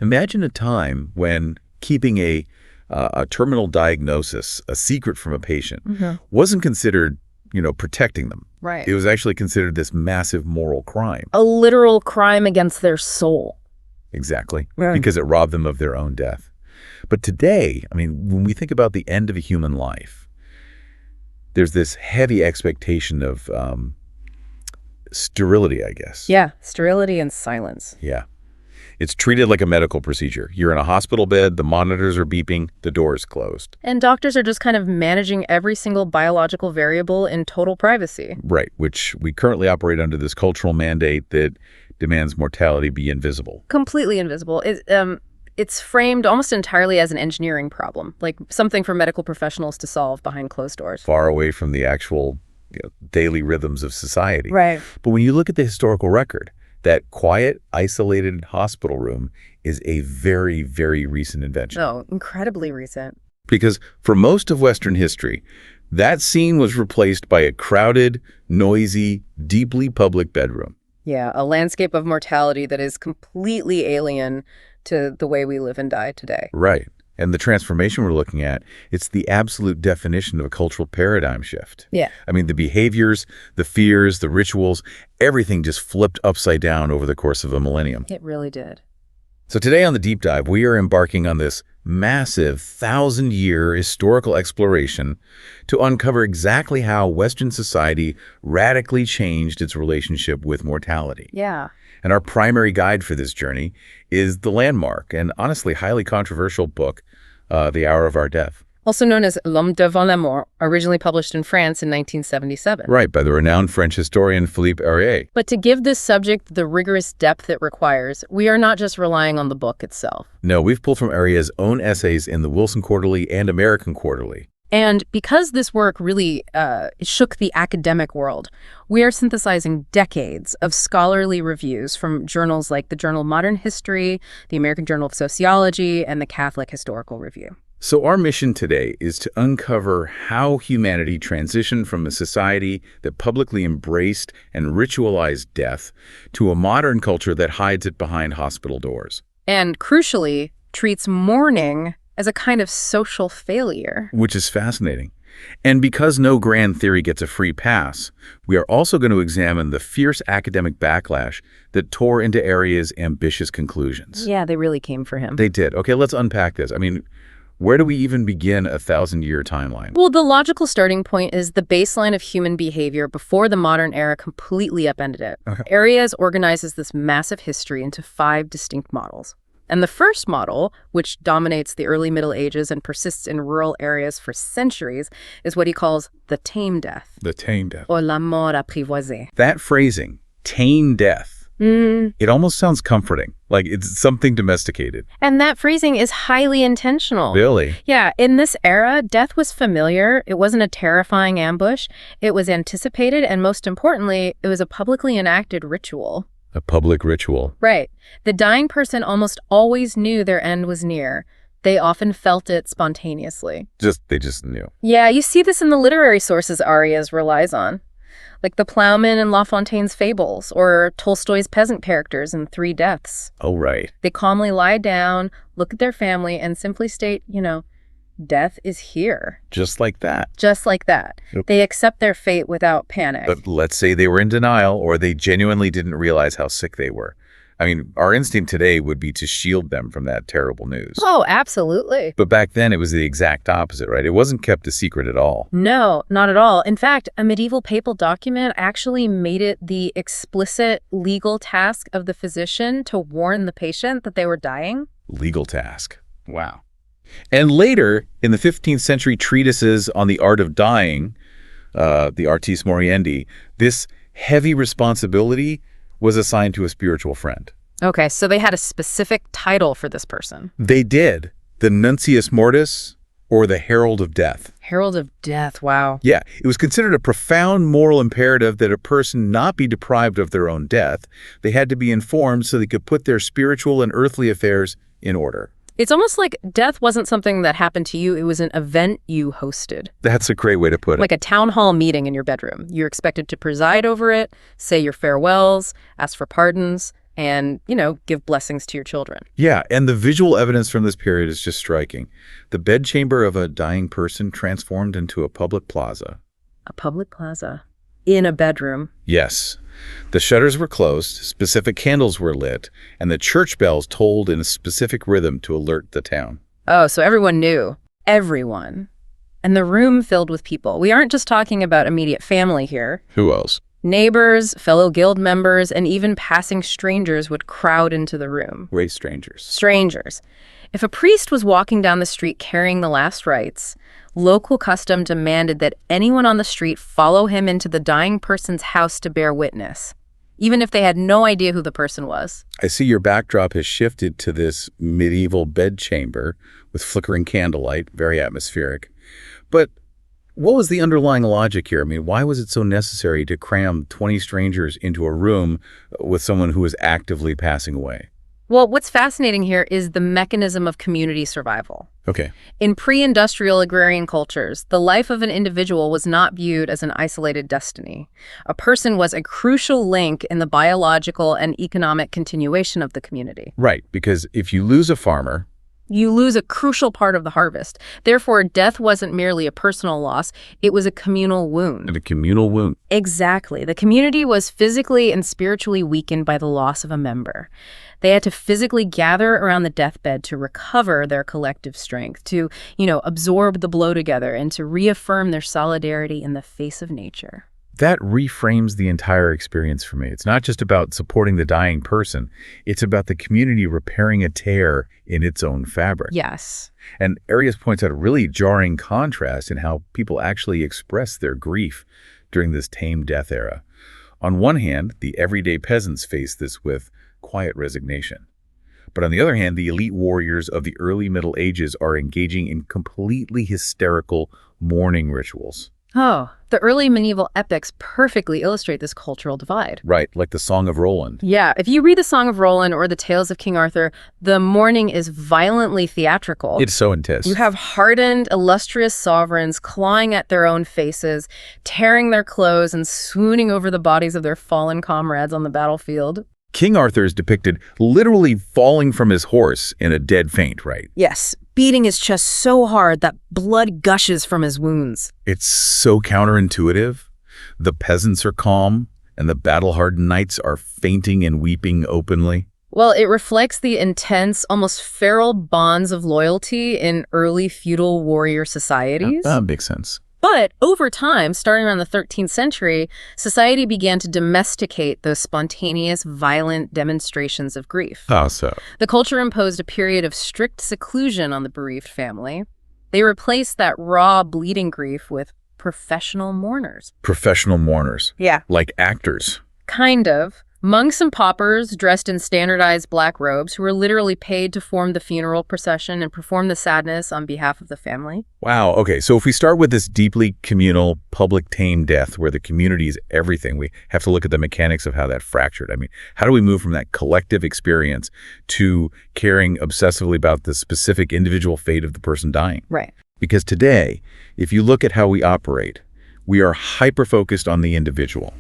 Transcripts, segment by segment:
Imagine a time when keeping a terminal diagnosis a secret from a patient wasn't considered, protecting them. Right. It was actually considered this massive moral crime. A literal crime against their soul. Exactly. Right. Because it robbed them of their own death. But today, when we think about the end of a human life, there's this heavy expectation of sterility, I guess. Yeah, sterility and silence. Yeah. It's treated like a medical procedure. You're in a hospital bed, the monitors are beeping, the door is closed. And doctors are just kind of managing every single biological variable in total privacy. Right, which we currently operate under this cultural mandate that demands mortality be invisible. Completely invisible. It's framed almost entirely as an engineering problem, like something for medical professionals to solve behind closed doors. Far away from the actual daily rhythms of society. Right. But when you look at the historical record, that quiet, isolated hospital room is a very, very recent invention. Oh, incredibly recent. Because for most of Western history, that scene was replaced by a crowded, noisy, deeply public bedroom. Yeah, a landscape of mortality that is completely alien to the way we live and die today. Right. And the transformation we're looking at, it's the absolute definition of a cultural paradigm shift. Yeah. The behaviors, the fears, the rituals, everything just flipped upside down over the course of a millennium. It really did. So today on The Deep Dive, we are embarking on this massive 1,000-year historical exploration to uncover exactly how Western society radically changed its relationship with mortality. Yeah. And our primary guide for this journey is the landmark and honestly highly controversial book, The Hour of Our Death. Also known as L'Homme devant la mort, originally published in France in 1977. Right, by the renowned French historian Philippe Ariès. But to give this subject the rigorous depth it requires, we are not just relying on the book itself. No, we've pulled from Ariès' own essays in the Wilson Quarterly and American Quarterly. And because this work really shook the academic world, we are synthesizing decades of scholarly reviews from journals like the Journal of Modern History, the American Journal of Sociology, and the Catholic Historical Review. So our mission today is to uncover how humanity transitioned from a society that publicly embraced and ritualized death to a modern culture that hides it behind hospital doors. And crucially, treats mourning as a kind of social failure. Which is fascinating. And because no grand theory gets a free pass, we are also going to examine the fierce academic backlash that tore into Ariès' ambitious conclusions. Yeah, they really came for him. They did. Okay, let's unpack this. Where do we even begin a 1,000-year timeline? Well, the logical starting point is the baseline of human behavior before the modern era completely upended it. Okay. Ariès organizes this massive history into 5 distinct models. And the first model, which dominates the early Middle Ages and persists in rural areas for centuries, is what he calls the tame death. The tame death. Or la mort apprivoisée. That phrasing, tame death, it almost sounds comforting, like it's something domesticated. And that phrasing is highly intentional. Really? Yeah, in this era, death was familiar. It wasn't a terrifying ambush. It was anticipated, and most importantly, it was a publicly enacted ritual. A public ritual. Right. The dying person almost always knew their end was near. They often felt it spontaneously. They just knew. Yeah, you see this in the literary sources Ariès relies on, like the plowman in La Fontaine's fables or Tolstoy's peasant characters in Three Deaths. Oh, right. They calmly lie down, look at their family, and simply state, death is here. Just like that. Just like that. Yep. They accept their fate without panic. But let's say they were in denial or they genuinely didn't realize how sick they were. Our instinct today would be to shield them from that terrible news. Oh, absolutely. But back then it was the exact opposite, right? It wasn't kept a secret at all. No, not at all. In fact, a medieval papal document actually made it the explicit legal task of the physician to warn the patient that they were dying. Legal task. Wow. And later, in the 15th century treatises on the art of dying, the Artis Moriendi, this heavy responsibility was assigned to a spiritual friend. Okay, so they had a specific title for this person. They did. The Nuncius Mortis, or the Herald of Death. Herald of Death, wow. Yeah, it was considered a profound moral imperative that a person not be deprived of their own death. They had to be informed so they could put their spiritual and earthly affairs in order. It's almost like death wasn't something that happened to you. It was an event you hosted. That's a great way to put it. Like a town hall meeting in your bedroom. You're expected to preside over it, say your farewells, ask for pardons, and, give blessings to your children. Yeah, and the visual evidence from this period is just striking. The bedchamber of a dying person transformed into a public plaza. A public plaza in a bedroom. Yes. The shutters were closed, specific candles were lit, and the church bells tolled in a specific rhythm to alert the town. Oh, so everyone knew. Everyone. And the room filled with people. We aren't just talking about immediate family here. Who else? Neighbors, fellow guild members, and even passing strangers would crowd into the room. Race strangers. Strangers. If a priest was walking down the street carrying the last rites, local custom demanded that anyone on the street follow him into the dying person's house to bear witness, even if they had no idea who the person was. I see your backdrop has shifted to this medieval bedchamber with flickering candlelight, very atmospheric. But what was the underlying logic here? I mean, why was it so necessary to cram 20 strangers into a room with someone who was actively passing away? Well, what's fascinating here is the mechanism of community survival. Okay. In pre-industrial agrarian cultures, the life of an individual was not viewed as an isolated destiny. A person was a crucial link in the biological and economic continuation of the community. Right, because if you lose a farmer, you lose a crucial part of the harvest. Therefore, death wasn't merely a personal loss, it was a communal wound. and a communal wound. Exactly. The community was physically and spiritually weakened by the loss of a member. They had to physically gather around the deathbed to recover their collective strength, to, absorb the blow together and to reaffirm their solidarity in the face of nature. That reframes the entire experience for me. It's not just about supporting the dying person. It's about the community repairing a tear in its own fabric. Yes. And Ariès points out a really jarring contrast in how people actually express their grief during this tame death era. On one hand, the everyday peasants face this with quiet resignation. But on the other hand, the elite warriors of the early Middle Ages are engaging in completely hysterical mourning rituals. Oh, the early medieval epics perfectly illustrate this cultural divide. Right, like the Song of Roland. Yeah, if you read the Song of Roland or the Tales of King Arthur, the mourning is violently theatrical. It's so intense. You have hardened, illustrious sovereigns clawing at their own faces, tearing their clothes and swooning over the bodies of their fallen comrades on the battlefield. King Arthur is depicted literally falling from his horse in a dead faint, right? Yes, beating his chest so hard that blood gushes from his wounds. It's so counterintuitive. The peasants are calm, and the battle-hardened knights are fainting and weeping openly. Well, it reflects the intense, almost feral bonds of loyalty in early feudal warrior societies. That makes sense. But over time, starting around the 13th century, society began to domesticate those spontaneous, violent demonstrations of grief. How so? The culture imposed a period of strict seclusion on the bereaved family. They replaced that raw, bleeding grief with professional mourners. Professional mourners. Yeah. Like actors. Kind of. Monks and paupers dressed in standardized black robes who were literally paid to form the funeral procession and perform the sadness on behalf of the family. Wow. Okay. So if we start with this deeply communal, public tame death where the community is everything, we have to look at the mechanics of how that fractured. I mean, how do we move from that collective experience to caring obsessively about the specific individual fate of the person dying? Right. Because today, if you look at how we operate, we are hyper-focused on the individual.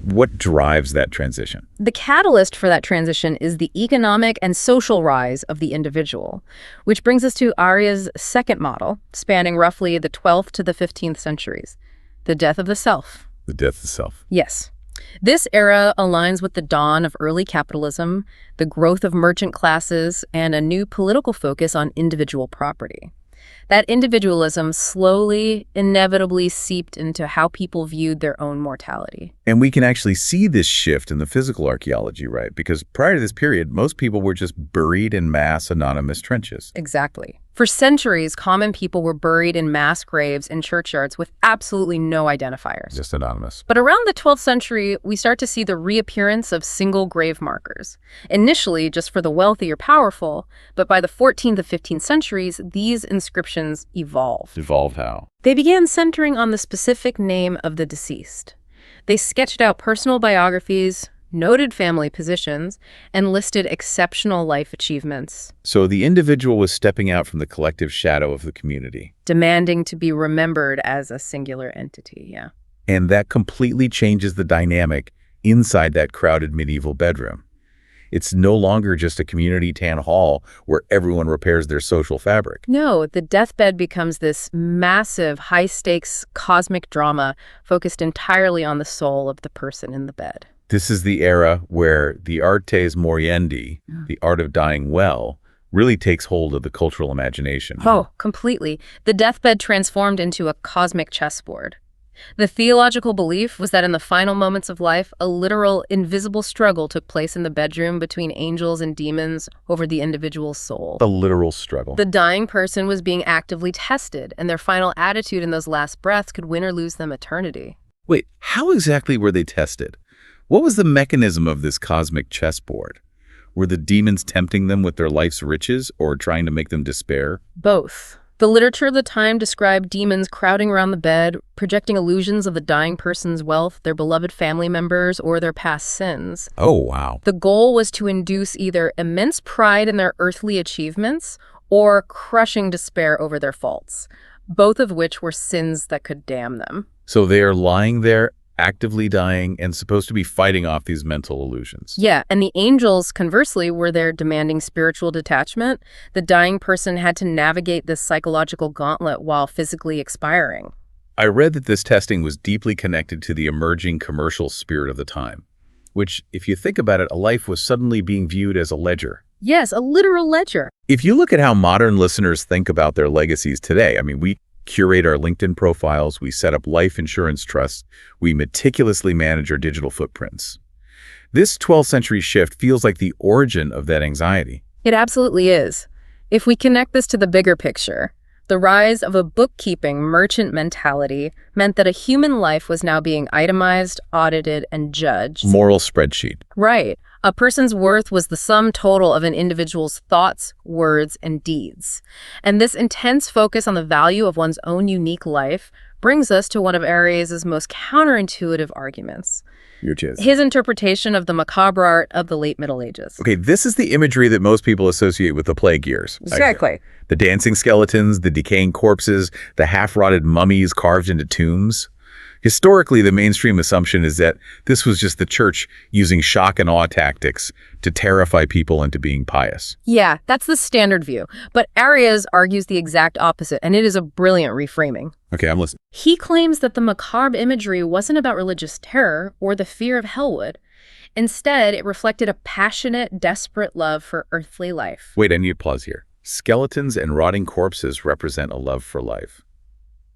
What drives that transition? The catalyst for that transition is the economic and social rise of the individual, which brings us to Ariès' second model, spanning roughly the 12th to the 15th centuries, the death of the self. The death of the self. Yes. This era aligns with the dawn of early capitalism, the growth of merchant classes, and a new political focus on individual property. That individualism slowly, inevitably seeped into how people viewed their own mortality. And we can actually see this shift in the physical archaeology, right? Because prior to this period, most people were just buried in mass anonymous trenches. Exactly. For centuries, common people were buried in mass graves in churchyards with absolutely no identifiers. Just anonymous. But around the 12th century, we start to see the reappearance of single grave markers. Initially, just for the wealthy or powerful, but by the 14th to 15th centuries, these inscriptions evolved. Evolved how? They began centering on the specific name of the deceased. They sketched out personal biographies, noted family positions, and listed exceptional life achievements. So the individual was stepping out from the collective shadow of the community. Demanding to be remembered as a singular entity, yeah. And that completely changes the dynamic inside that crowded medieval bedroom. It's no longer just a community town hall where everyone repairs their social fabric. No, the deathbed becomes this massive, high-stakes cosmic drama focused entirely on the soul of the person in the bed. This is the era where the artes moriendi, the art of dying well, really takes hold of the cultural imagination. Oh, completely. The deathbed transformed into a cosmic chessboard. The theological belief was that in the final moments of life, a literal, invisible struggle took place in the bedroom between angels and demons over the individual's soul. A literal struggle. The dying person was being actively tested, and their final attitude in those last breaths could win or lose them eternity. Wait, how exactly were they tested? What was the mechanism of this cosmic chessboard? Were the demons tempting them with their life's riches or trying to make them despair? Both. The literature of the time described demons crowding around the bed, projecting illusions of the dying person's wealth, their beloved family members, or their past sins. Oh, wow. The goal was to induce either immense pride in their earthly achievements or crushing despair over their faults, both of which were sins that could damn them. So they are lying there, actively dying, and supposed to be fighting off these mental illusions. Yeah, and the angels, conversely, were there demanding spiritual detachment. The dying person had to navigate this psychological gauntlet while physically expiring. I read that this testing was deeply connected to the emerging commercial spirit of the time, which, if you think about it, a life was suddenly being viewed as a ledger. Yes, a literal ledger. If you look at how modern listeners think about their legacies today, we curate our LinkedIn profiles, we set up life insurance trusts, we meticulously manage our digital footprints. This 12th century shift feels like the origin of that anxiety. It absolutely is. If we connect this to the bigger picture, the rise of a bookkeeping merchant mentality meant that a human life was now being itemized, audited, and judged. Moral spreadsheet. Right. A person's worth was the sum total of an individual's thoughts, words, and deeds. And this intense focus on the value of one's own unique life brings us to one of Ariès' most counterintuitive arguments. His interpretation of the macabre art of the late Middle Ages. Okay, this is the imagery that most people associate with the plague years. Exactly. The dancing skeletons, the decaying corpses, the half-rotted mummies carved into tombs. Historically, the mainstream assumption is that this was just the church using shock and awe tactics to terrify people into being pious. Yeah, that's the standard view. But Ariès argues the exact opposite, and it is a brilliant reframing. Okay, I'm listening. He claims that the macabre imagery wasn't about religious terror or the fear of hellwood. Instead, it reflected a passionate, desperate love for earthly life. Wait, I need to pause here. Skeletons and rotting corpses represent a love for life.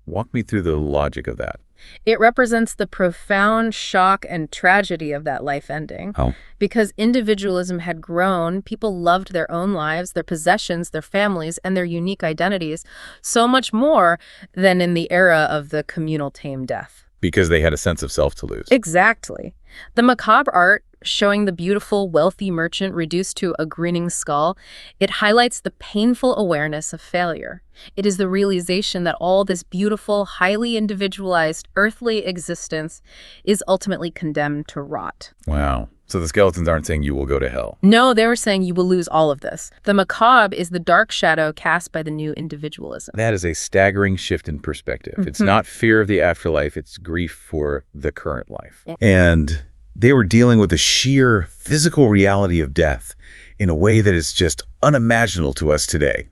Walk me through the logic of that. It represents the profound shock and tragedy of that life ending. Oh. Because individualism had grown, people loved their own lives, their possessions, their families, and their unique identities so much more than in the era of the communal tame death. Because they had a sense of self to lose. Exactly. The macabre art, showing the beautiful, wealthy merchant reduced to a grinning skull, it highlights the painful awareness of failure. It is the realization that all this beautiful, highly individualized, earthly existence is ultimately condemned to rot. Wow. So the skeletons aren't saying you will go to hell. No, they were saying you will lose all of this. The macabre is the dark shadow cast by the new individualism. That is a staggering shift in perspective. It's not fear of the afterlife, it's grief for the current life. Yeah. And they were dealing with the sheer physical reality of death in a way that is just unimaginable to us today.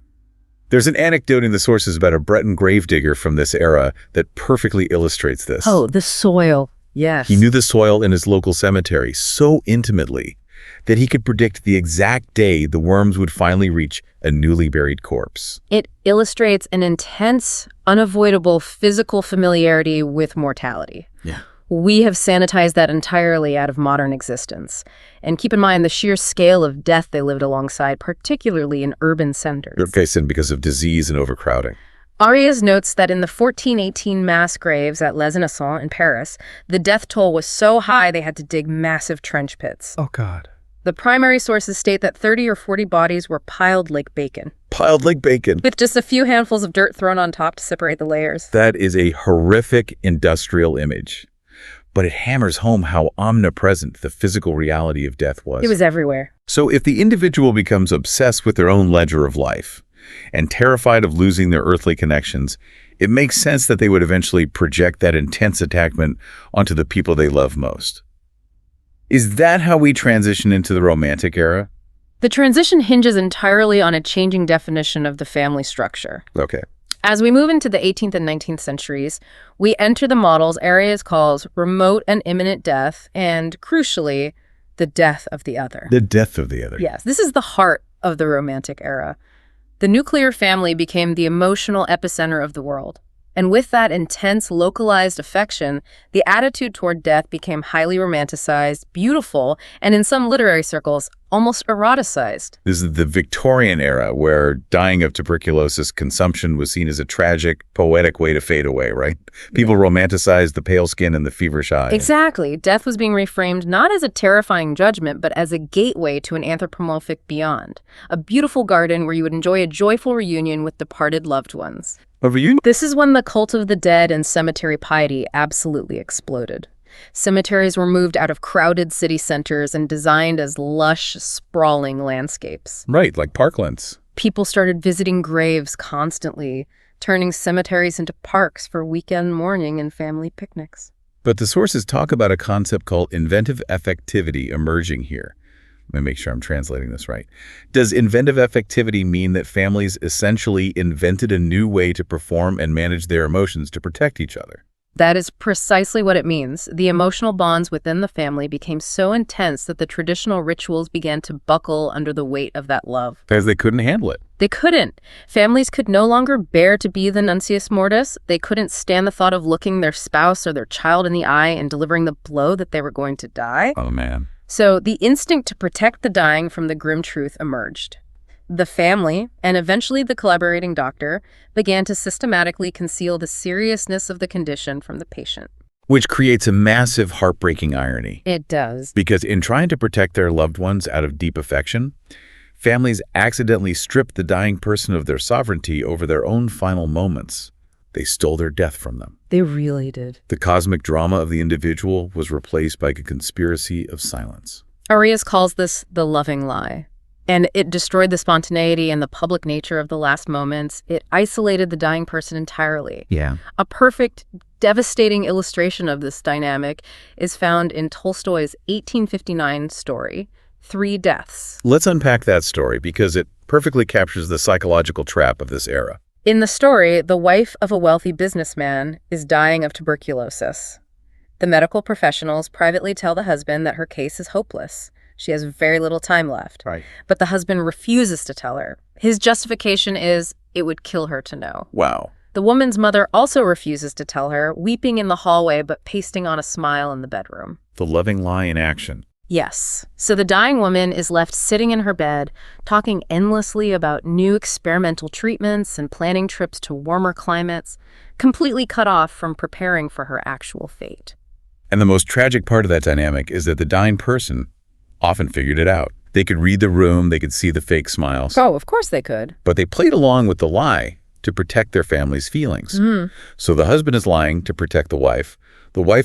There's an anecdote in the sources about a Breton gravedigger from this era that perfectly illustrates this. Oh, the soil. Yes. He knew the soil in his local cemetery so intimately that he could predict the exact day the worms would finally reach a newly buried corpse. It illustrates an intense, unavoidable physical familiarity with mortality. Yeah. We have sanitized that entirely out of modern existence. And keep in mind the sheer scale of death they lived alongside, particularly in urban centers. Okay, and because of disease and overcrowding. Ariès notes that in the 1418 mass graves at Les Innocents in Paris, the death toll was so high they had to dig massive trench pits. Oh, God. The primary sources state that 30 or 40 bodies were piled like bacon. Piled like bacon. With just a few handfuls of dirt thrown on top to separate the layers. That is a horrific industrial image. But it hammers home how omnipresent the physical reality of death was. It was everywhere. So if the individual becomes obsessed with their own ledger of life and terrified of losing their earthly connections, it makes sense that they would eventually project that intense attachment onto the people they love most. Is that how we transition into the Romantic era? The transition hinges entirely on a changing definition of the family structure. Okay. As we move into the 18th and 19th centuries, we enter the models Ariès calls remote and imminent death and, crucially, the death of the other. The death of the other. Yes, this is the heart of the Romantic era. The nuclear family became the emotional epicenter of the world. And with that intense, localized affection, the attitude toward death became highly romanticized, beautiful, and in some literary circles, almost eroticized. This is the Victorian era, where dying of tuberculosis consumption was seen as a tragic, poetic way to fade away, right? People romanticized the pale skin and the feverish eyes. Exactly. Death was being reframed not as a terrifying judgment, but as a gateway to an anthropomorphic beyond, a beautiful garden where you would enjoy a joyful reunion with departed loved ones. A reunion? This is when the cult of the dead and cemetery piety absolutely exploded. Cemeteries were moved out of crowded city centers and designed as lush, sprawling landscapes. Right, like parklands. People started visiting graves constantly, turning cemeteries into parks for weekend mourning and family picnics. But the sources talk about a concept called inventive affectivity emerging here. Let me make sure I'm translating this right. Does inventive affectivity mean that families essentially invented a new way to perform and manage their emotions to protect each other? That is precisely what it means. The emotional bonds within the family became so intense that the traditional rituals began to buckle under the weight of that love. Because they couldn't handle it. They couldn't. Families could no longer bear to be the nuncius mortis. They couldn't stand the thought of looking their spouse or their child in the eye and delivering the blow that they were going to die. Oh, man. So the instinct to protect the dying from the grim truth emerged. The family, and eventually the collaborating doctor, began to systematically conceal the seriousness of the condition from the patient. Which creates a massive, heartbreaking irony. It does. Because in trying to protect their loved ones out of deep affection, families accidentally stripped the dying person of their sovereignty over their own final moments. They stole their death from them. They really did. The cosmic drama of the individual was replaced by a conspiracy of silence. Ariès calls this the loving lie. And it destroyed the spontaneity and the public nature of the last moments. It isolated the dying person entirely. Yeah. A perfect, devastating illustration of this dynamic is found in Tolstoy's 1859 story, 3 Deaths. Let's unpack that story because it perfectly captures the psychological trap of this era. In the story, the wife of a wealthy businessman is dying of tuberculosis. The medical professionals privately tell the husband that her case is hopeless. She has very little time left. Right. But the husband refuses to tell her. His justification is it would kill her to know. Wow. The woman's mother also refuses to tell her, weeping in the hallway but pasting on a smile in the bedroom. The loving lie in action. Yes. So the dying woman is left sitting in her bed, talking endlessly about new experimental treatments and planning trips to warmer climates, completely cut off from preparing for her actual fate. And the most tragic part of that dynamic is that the dying person often figured it out. They could read the room, they could see the fake smiles. Oh, of course they could. But they played along with the lie to protect their family's feelings. So the husband is lying to protect the wife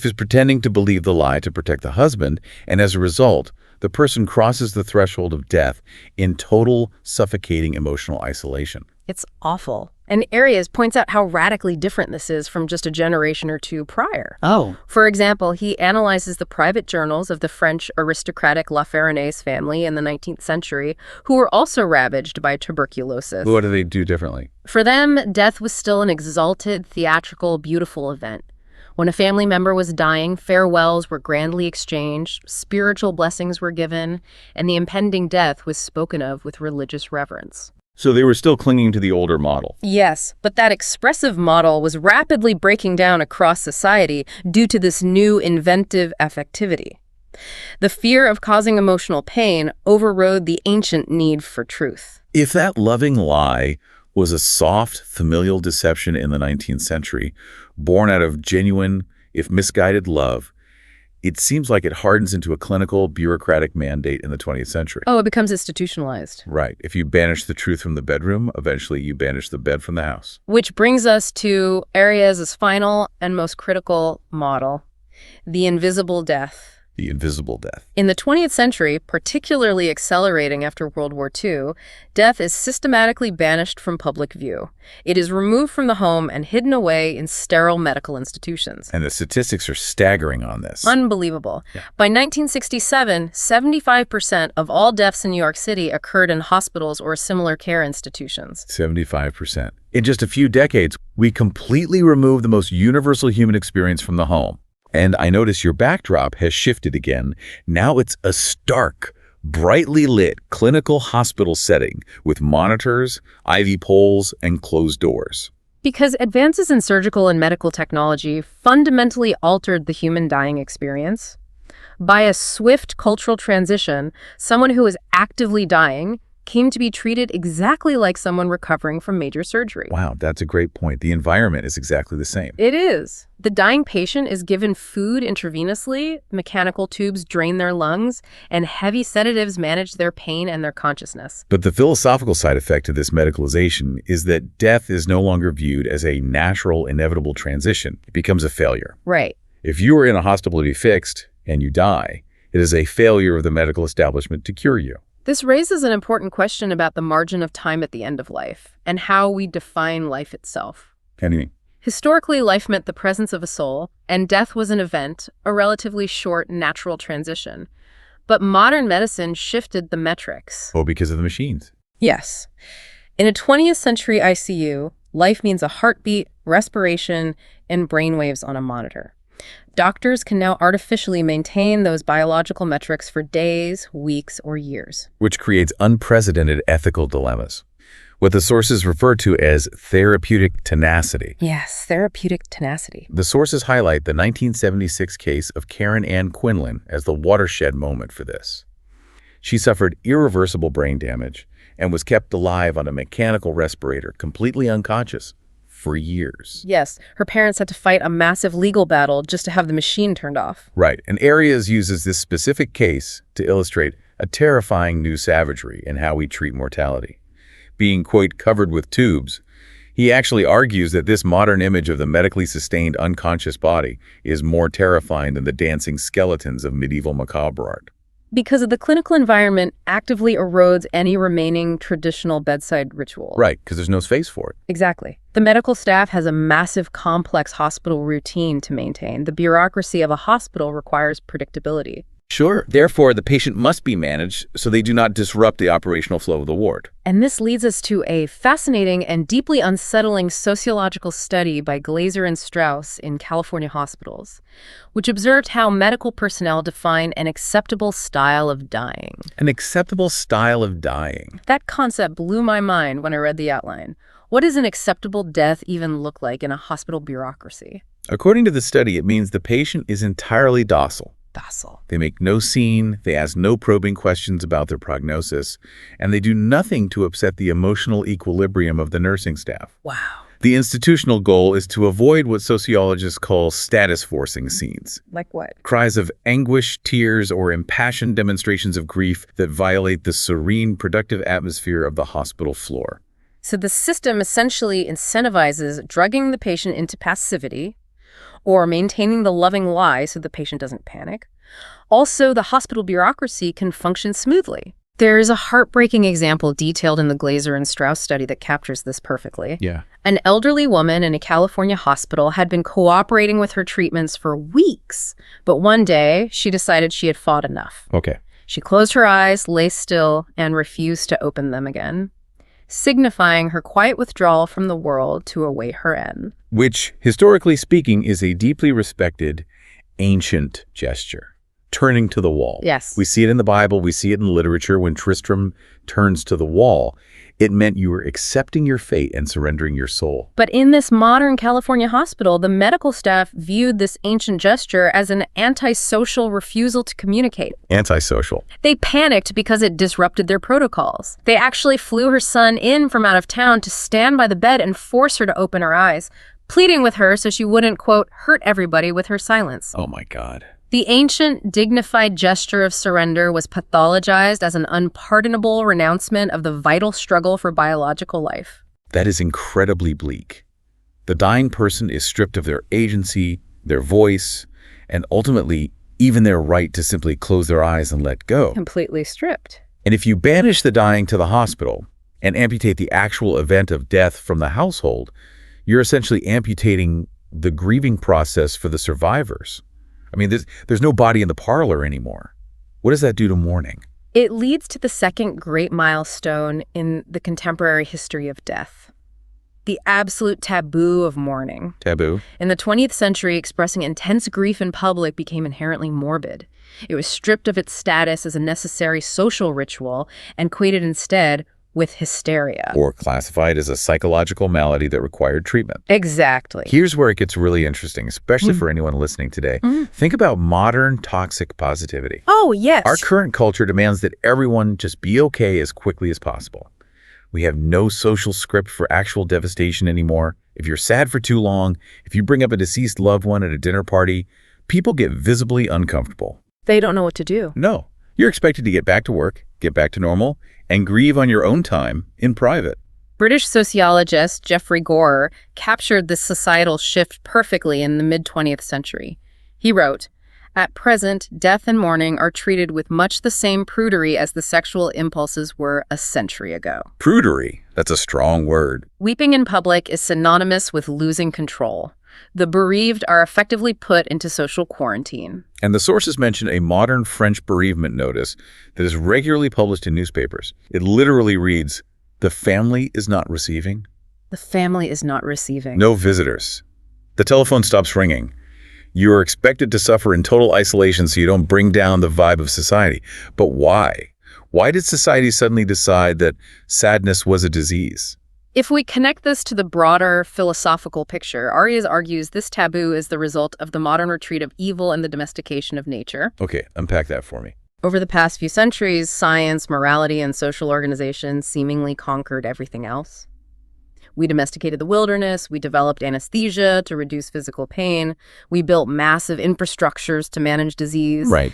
is pretending to believe the lie to protect the husband, and as a result, the person crosses the threshold of death in total, suffocating emotional isolation. It's awful. And Ariès points out how radically different this is from just a generation or two prior. Oh. For example, he analyzes the private journals of the French aristocratic La Farnèse family in the 19th century, who were also ravaged by tuberculosis. What do they do differently? For them, death was still an exalted, theatrical, beautiful event. When a family member was dying, farewells were grandly exchanged, spiritual blessings were given, and the impending death was spoken of with religious reverence. So they were still clinging to the older model. Yes, but that expressive model was rapidly breaking down across society due to this new inventive affectivity. The fear of causing emotional pain overrode the ancient need for truth. If that loving lie was a soft, familial deception in the 19th century, born out of genuine, if misguided love, it seems like it hardens into a clinical, bureaucratic mandate in the 20th century. Oh, it becomes institutionalized. Right. If you banish the truth from the bedroom, eventually you banish the bed from the house. Which brings us to Ariès' final and most critical model, the invisible death. the invisible death. In the 20th century, particularly accelerating after World War II, death is systematically banished from public view. It is removed from the home and hidden away in sterile medical institutions. And the statistics are staggering on this. Unbelievable. Yeah. By 1967, 75% of all deaths in New York City occurred in hospitals or similar care institutions. 75%. In just a few decades, we completely removed the most universal human experience from the home. And I notice your backdrop has shifted again. Now it's a stark, brightly lit clinical hospital setting with monitors, IV poles, and closed doors. Because advances in surgical and medical technology fundamentally altered the human dying experience. By a swift cultural transition, someone who is actively dying came to be treated exactly like someone recovering from major surgery. Wow, that's a great point. The environment is exactly the same. It is. The dying patient is given food intravenously, mechanical tubes drain their lungs, and heavy sedatives manage their pain and their consciousness. But the philosophical side effect of this medicalization is that death is no longer viewed as a natural, inevitable transition. It becomes a failure. Right. If you are in a hospital to be fixed and you die, it is a failure of the medical establishment to cure you. This raises an important question about the margin of time at the end of life and how we define life itself. Anything? Historically, life meant the presence of a soul, and death was an event, a relatively short, natural transition. But modern medicine shifted the metrics. Oh, because of the machines. Yes. In a 20th century ICU, life means a heartbeat, respiration, and brainwaves on a monitor. Doctors can now artificially maintain those biological metrics for days, weeks, or years. Which creates unprecedented ethical dilemmas. What the sources refer to as therapeutic tenacity. Yes, therapeutic tenacity. The sources highlight the 1976 case of Karen Ann Quinlan as the watershed moment for this. She suffered irreversible brain damage and was kept alive on a mechanical respirator, completely unconscious, for years. Yes, her parents had to fight a massive legal battle just to have the machine turned off. Right, and Ariès uses this specific case to illustrate a terrifying new savagery in how we treat mortality. Being, quote, covered with tubes, he actually argues that this modern image of the medically sustained unconscious body is more terrifying than the dancing skeletons of medieval macabre art. Because the clinical environment actively erodes any remaining traditional bedside ritual. Right, because there's no space for it. Exactly. The medical staff has a massive, complex hospital routine to maintain. The bureaucracy of a hospital requires predictability. Sure. Therefore, the patient must be managed so they do not disrupt the operational flow of the ward. And this leads us to a fascinating and deeply unsettling sociological study by Glaser and Strauss in California hospitals, which observed how medical personnel define an acceptable style of dying. An acceptable style of dying. That concept blew my mind when I read the outline. What does an acceptable death even look like in a hospital bureaucracy? According to the study, it means the patient is entirely docile. Docile. They make no scene, they ask no probing questions about their prognosis, and they do nothing to upset the emotional equilibrium of the nursing staff. Wow. The institutional goal is to avoid what sociologists call status-forcing scenes. Like what? Cries of anguish, tears, or impassioned demonstrations of grief that violate the serene, productive atmosphere of the hospital floor. So the system essentially incentivizes drugging the patient into passivity, or maintaining the loving lie so the patient doesn't panic. Also, the hospital bureaucracy can function smoothly. There is a heartbreaking example detailed in the Glaser and Strauss study that captures this perfectly. Yeah. An elderly woman in a California hospital had been cooperating with her treatments for weeks, but one day she decided she had fought enough. Okay. She closed her eyes, lay still, and refused to open them again, signifying her quiet withdrawal from the world to await her end. Which, historically speaking, is a deeply respected, ancient gesture. Turning to the wall. Yes. We see it in the Bible, we see it in literature. When Tristram turns to the wall, it meant you were accepting your fate and surrendering your soul. But in this modern California hospital, the medical staff viewed this ancient gesture as an antisocial refusal to communicate. Antisocial. They panicked because it disrupted their protocols. They actually flew her son in from out of town to stand by the bed and force her to open her eyes, pleading with her so she wouldn't, quote, hurt everybody with her silence. Oh my God. The ancient, dignified gesture of surrender was pathologized as an unpardonable renouncement of the vital struggle for biological life. That is incredibly bleak. The dying person is stripped of their agency, their voice, and ultimately even their right to simply close their eyes and let go. Completely stripped. And if you banish the dying to the hospital and amputate the actual event of death from the household, you're essentially amputating the grieving process for the survivors. I mean, there's no body in the parlor anymore. What does that do to mourning? It leads to the second great milestone in the contemporary history of death. The absolute taboo of mourning. Taboo? In the 20th century, expressing intense grief in public became inherently morbid. It was stripped of its status as a necessary social ritual and equated instead with hysteria. Or classified as a psychological malady that required treatment. Exactly. Here's where it gets really interesting, especially for anyone listening today. Think about modern toxic positivity. Oh, yes. Our current culture demands that everyone just be okay as quickly as possible. We have no social script for actual devastation anymore. If you're sad for too long, if you bring up a deceased loved one at a dinner party, people get visibly uncomfortable. They don't know what to do. No. You're expected to get back to work, get back to normal, and grieve on your own time in private. British sociologist Geoffrey Gore captured this societal shift perfectly in the mid-20th century. He wrote, "At present, death and mourning are treated with much the same prudery as the sexual impulses were a century ago." Prudery, that's a strong word. Weeping in public is synonymous with losing control. The bereaved are effectively put into social quarantine. And the sources mention a modern French bereavement notice that is regularly published in newspapers. It literally reads, "The family is not receiving." The family is not receiving. No visitors. The telephone stops ringing. You are expected to suffer in total isolation so you don't bring down the vibe of society. But why? Why did society suddenly decide that sadness was a disease? If we connect this to the broader philosophical picture, Ariès argues this taboo is the result of the modern retreat of evil and the domestication of nature. Okay, unpack that for me. Over the past few centuries, science, morality, and social organization seemingly conquered everything else. We domesticated the wilderness, we developed anesthesia to reduce physical pain, we built massive infrastructures to manage disease. Right.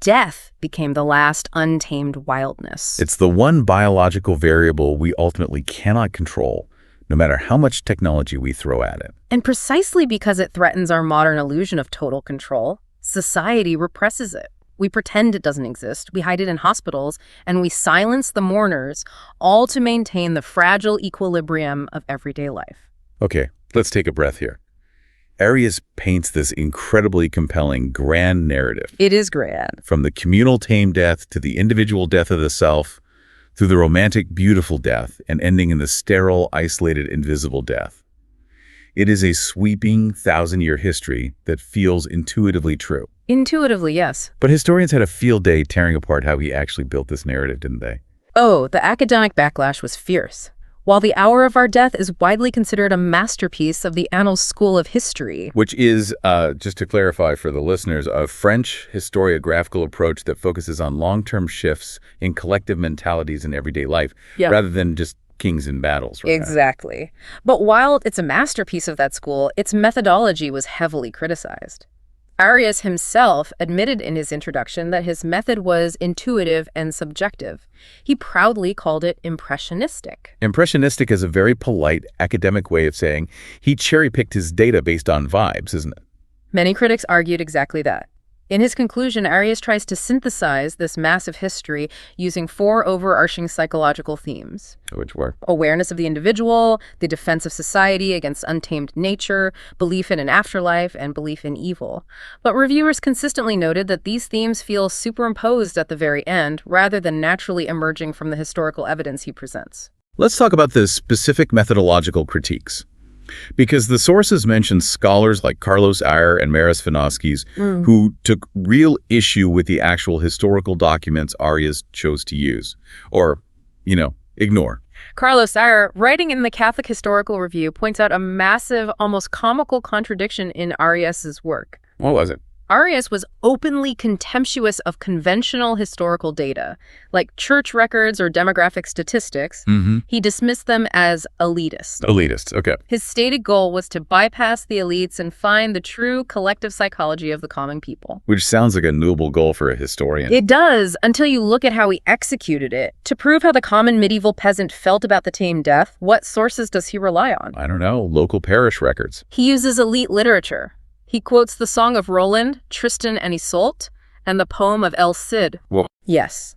Death became the last untamed wildness. It's the one biological variable we ultimately cannot control, no matter how much technology we throw at it. And precisely because it threatens our modern illusion of total control, society represses it. We pretend it doesn't exist, we hide it in hospitals, and we silence the mourners, all to maintain the fragile equilibrium of everyday life. Okay, let's take a breath here. Ariès paints this incredibly compelling grand narrative. It is grand. From the communal tame death to the individual death of the self, through the romantic beautiful death, and ending in the sterile, isolated, invisible death. It is a sweeping 1,000-year history that feels intuitively true. Intuitively, yes. But historians had a field day tearing apart how he actually built this narrative, didn't they? Oh, the academic backlash was fierce. While The Hour of Our Death is widely considered a masterpiece of the Annals School of History. Which is, just to clarify for the listeners, a French historiographical approach that focuses on long-term shifts in collective mentalities in everyday life, rather than just kings and battles. Right? Exactly. But while it's a masterpiece of that school, its methodology was heavily criticized. Ariès himself admitted in his introduction that his method was intuitive and subjective. He proudly called it impressionistic. Impressionistic is a very polite academic way of saying he cherry-picked his data based on vibes, isn't it? Many critics argued exactly that. In his conclusion, Ariès tries to synthesize this massive history using 4 overarching psychological themes. Which were? Awareness of the individual, the defense of society against untamed nature, belief in an afterlife, and belief in evil. But reviewers consistently noted that these themes feel superimposed at the very end, rather than naturally emerging from the historical evidence he presents. Let's talk about the specific methodological critiques. Because the sources mention scholars like Carlos Ayer and Maris Vinoskis who took real issue with the actual historical documents Ariès chose to use. Or, ignore. Carlos Ayer, writing in the Catholic Historical Review, points out a massive, almost comical contradiction in Ariès's work. What was it? Ariès was openly contemptuous of conventional historical data, like church records or demographic statistics. He dismissed them as elitist. Elitist, okay. His stated goal was to bypass the elites and find the true collective psychology of the common people. Which sounds like a noble goal for a historian. It does, until you look at how he executed it. To prove how the common medieval peasant felt about the tame death, what sources does he rely on? I don't know, local parish records. He uses elite literature. He quotes the Song of Roland, Tristan and Isolde, and the poem of El Cid. Well, Yes.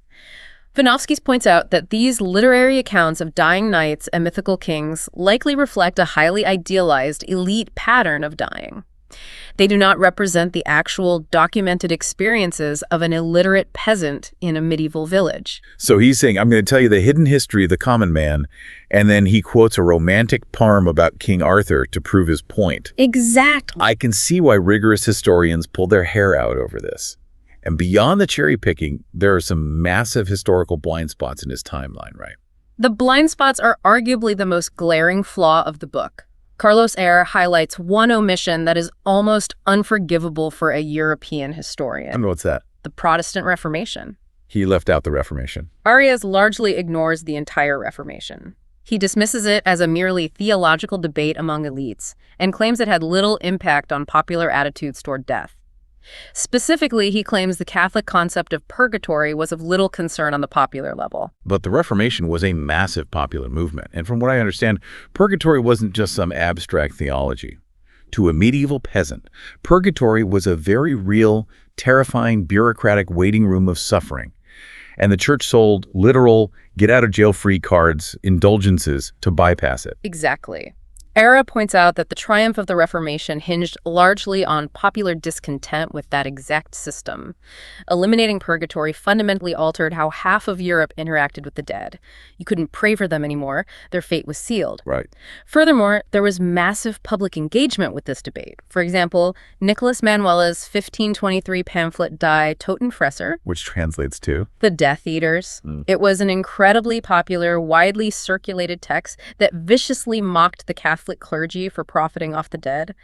Panofsky points out that these literary accounts of dying knights and mythical kings likely reflect a highly idealized elite pattern of dying. They do not represent the actual documented experiences of an illiterate peasant in a medieval village. so he's saying, I'm going to tell you the hidden history of the common man, and then he quotes a romantic poem about King Arthur to prove his point. Exactly. I can see why rigorous historians pull their hair out over this. And beyond the cherry picking, there are some massive historical blind spots in his timeline, right? The blind spots are arguably the most glaring flaw of the book. Carlos Eyre highlights one omission that is almost unforgivable for a European historian. And what's that? The Protestant Reformation. He left out the Reformation. Ariès largely ignores the entire Reformation. He dismisses it as a merely theological debate among elites and claims it had little impact on popular attitudes toward death. Specifically, he claims the Catholic concept of purgatory was of little concern on the popular level. But the Reformation was a massive popular movement. And from what I understand, purgatory wasn't just some abstract theology. To a medieval peasant, purgatory was a very real, terrifying, bureaucratic waiting room of suffering. And the church sold literal get-out-of-jail-free cards, indulgences, to bypass it. Exactly. Eyre points out that the triumph of the Reformation hinged largely on popular discontent with that exact system. Eliminating purgatory fundamentally altered how half of Europe interacted with the dead. You couldn't pray for them anymore. Their fate was sealed. Right. Furthermore, there was massive public engagement with this debate. For example, Nicholas Manuela's 1523 pamphlet Die Totenfresser, Which translates to? The Death Eaters. It was an incredibly popular, widely circulated text that viciously mocked the Catholic clergy for profiting off the dead.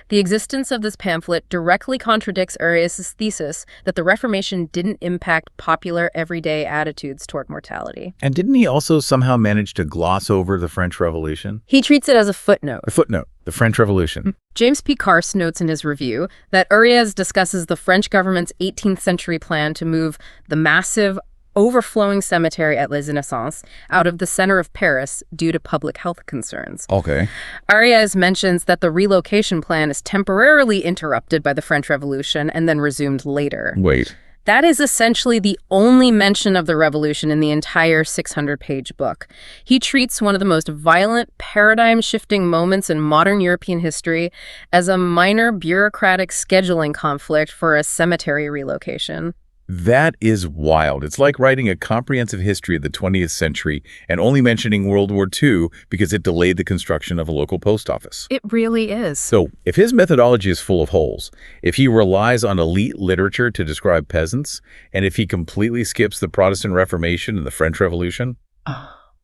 The existence of this pamphlet directly contradicts Ariès' thesis that the Reformation didn't impact popular everyday attitudes toward mortality. And didn't he also somehow manage to gloss over the French Revolution? He treats it as a footnote. A footnote, the French Revolution. James P. Carse notes in his review that Ariès discusses the French government's 18th century plan to move the massive, overflowing cemetery at Les Innocents out of the center of Paris due to public health concerns. Okay. Ariès mentions that the relocation plan is temporarily interrupted by the French Revolution and then resumed later. Wait. That is essentially the only mention of the revolution in the entire 600-page book. He treats one of the most violent, paradigm-shifting moments in modern European history as a minor bureaucratic scheduling conflict for a cemetery relocation. That is wild. It's like writing a comprehensive history of the 20th century and only mentioning World War II because it delayed the construction of a local post office. It really is. So, if his methodology is full of holes, if he relies on elite literature to describe peasants, and if he completely skips the Protestant Reformation and the French Revolution,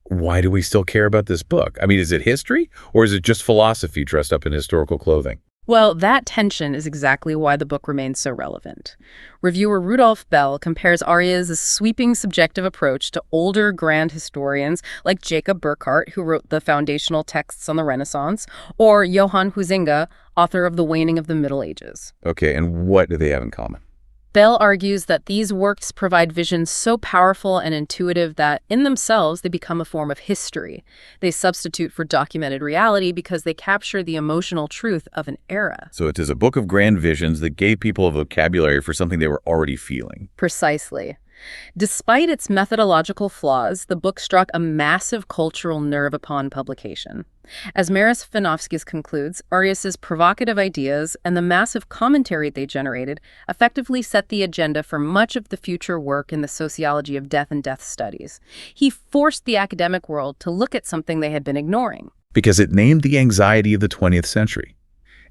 why do we still care about this book? I mean, is it history, or is it just philosophy dressed up in historical clothing? Well, that tension is exactly why the book remains so relevant. Reviewer Rudolf Bell compares Ariès' sweeping subjective approach to older grand historians like Jacob Burckhardt, who wrote the foundational texts on the Renaissance, or Johann Huizinga, author of The Waning of the Middle Ages. Okay, and what do they have in common? Bell argues that these works provide visions so powerful and intuitive that, in themselves, they become a form of history. They substitute for documented reality because they capture the emotional truth of an era. So it is a book of grand visions that gave people a vocabulary for something they were already feeling. Precisely. Despite its methodological flaws, the book struck a massive cultural nerve upon publication. As Maris Fanofskis concludes, Ariès' provocative ideas and the massive commentary they generated effectively set the agenda for much of the future work in the sociology of death and death studies. He forced the academic world to look at something they had been ignoring. Because it named the anxiety of the 20th century.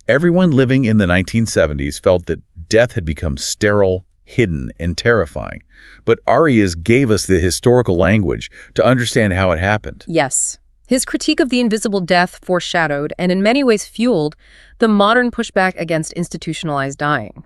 Everyone living in the 1970s felt that death had become sterile, hidden, and terrifying. But Ariès gave us the historical language to understand how it happened. Yes. His critique of the invisible death foreshadowed, and in many ways fueled, the modern pushback against institutionalized dying.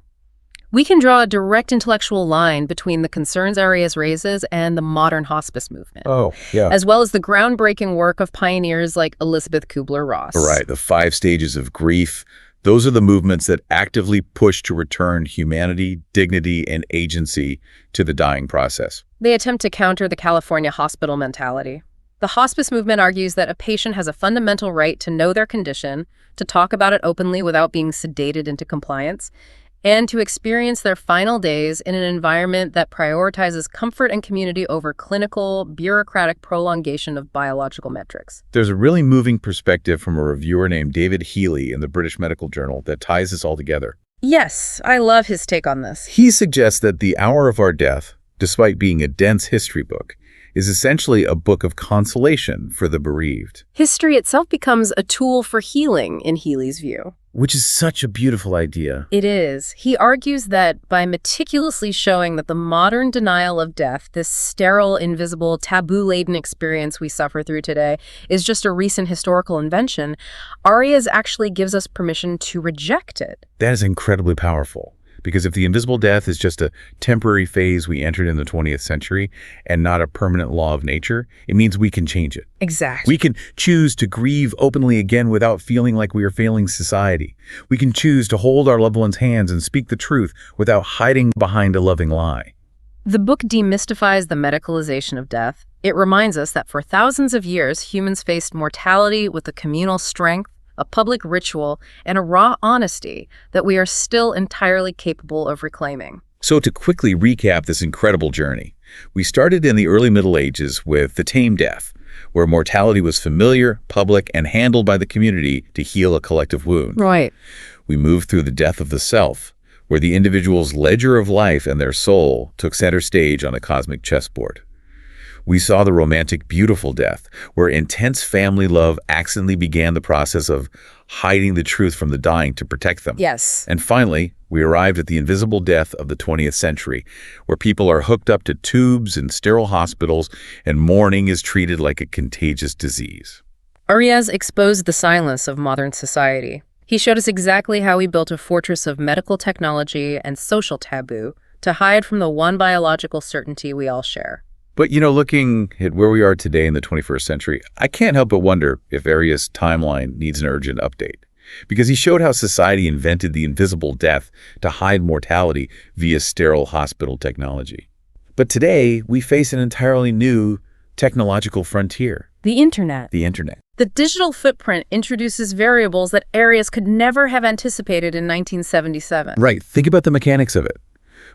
We can draw a direct intellectual line between the concerns Ariès raises and the modern hospice movement. Oh, yeah. As well as the groundbreaking work of pioneers like Elizabeth Kubler-Ross. Right, the 5 stages of grief. Those are the movements that actively push to return humanity, dignity, and agency to the dying process. They attempt to counter the California hospital mentality. The hospice movement argues that a patient has a fundamental right to know their condition, to talk about it openly without being sedated into compliance, and to experience their final days in an environment that prioritizes comfort and community over clinical, bureaucratic prolongation of biological metrics. There's a really moving perspective from a reviewer named David Healy in the British Medical Journal that ties this all together. Yes, I love his take on this. He suggests that The Hour of Our Death, despite being a dense history book, is essentially a book of consolation for the bereaved. History itself becomes a tool for healing, in Healy's view. Which is such a beautiful idea. It is. He argues that by meticulously showing that the modern denial of death, this sterile, invisible, taboo-laden experience we suffer through today, is just a recent historical invention, Ariès actually gives us permission to reject it. That is incredibly powerful. Because if the invisible death is just a temporary phase we entered in the 20th century and not a permanent law of nature, it means we can change it. Exactly. We can choose to grieve openly again without feeling like we are failing society. We can choose to hold our loved ones' hands and speak the truth without hiding behind a loving lie. The book demystifies the medicalization of death. It reminds us that for thousands of years, humans faced mortality with a communal strength, a public ritual, and a raw honesty that we are still entirely capable of reclaiming. So to quickly recap this incredible journey, we started in the early Middle Ages with the Tame death, where mortality was familiar, public, and handled by the community to heal a collective wound. Right. We moved through the death of the self, where the individual's ledger of life and their soul took center stage on a cosmic chessboard. We saw the romantic, beautiful death, where intense family love accidentally began the process of hiding the truth from the dying to protect them. Yes. And finally, we arrived at the invisible death of the 20th century, where people are hooked up to tubes in sterile hospitals and mourning is treated like a contagious disease. Ariès exposed the silence of modern society. He showed us exactly how we built a fortress of medical technology and social taboo to hide from the one biological certainty we all share. But, looking at where we are today in the 21st century, I can't help but wonder if Ariès' timeline needs an urgent update. Because he showed how society invented the invisible death to hide mortality via sterile hospital technology. But today, we face an entirely new technological frontier. The internet. The internet. The digital footprint introduces variables that Ariès could never have anticipated in 1977. Right. Think about the mechanics of it.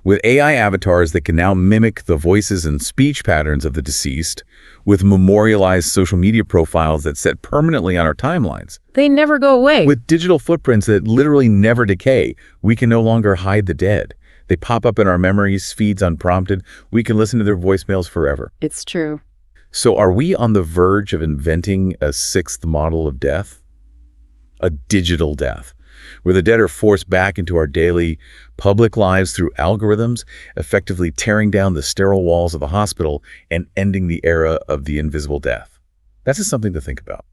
With AI avatars that can now mimic the voices and speech patterns of the deceased, with memorialized social media profiles that set permanently on our timelines. They never go away. With digital footprints that literally never decay, we can no longer hide the dead. They pop up in our memories, feeds unprompted. We can listen to their voicemails forever. It's true. So are we on the verge of inventing a sixth model of death? A digital death, where the dead are forced back into our daily public lives through algorithms, effectively tearing down the sterile walls of the hospital and ending the era of the invisible death. That's just something to think about.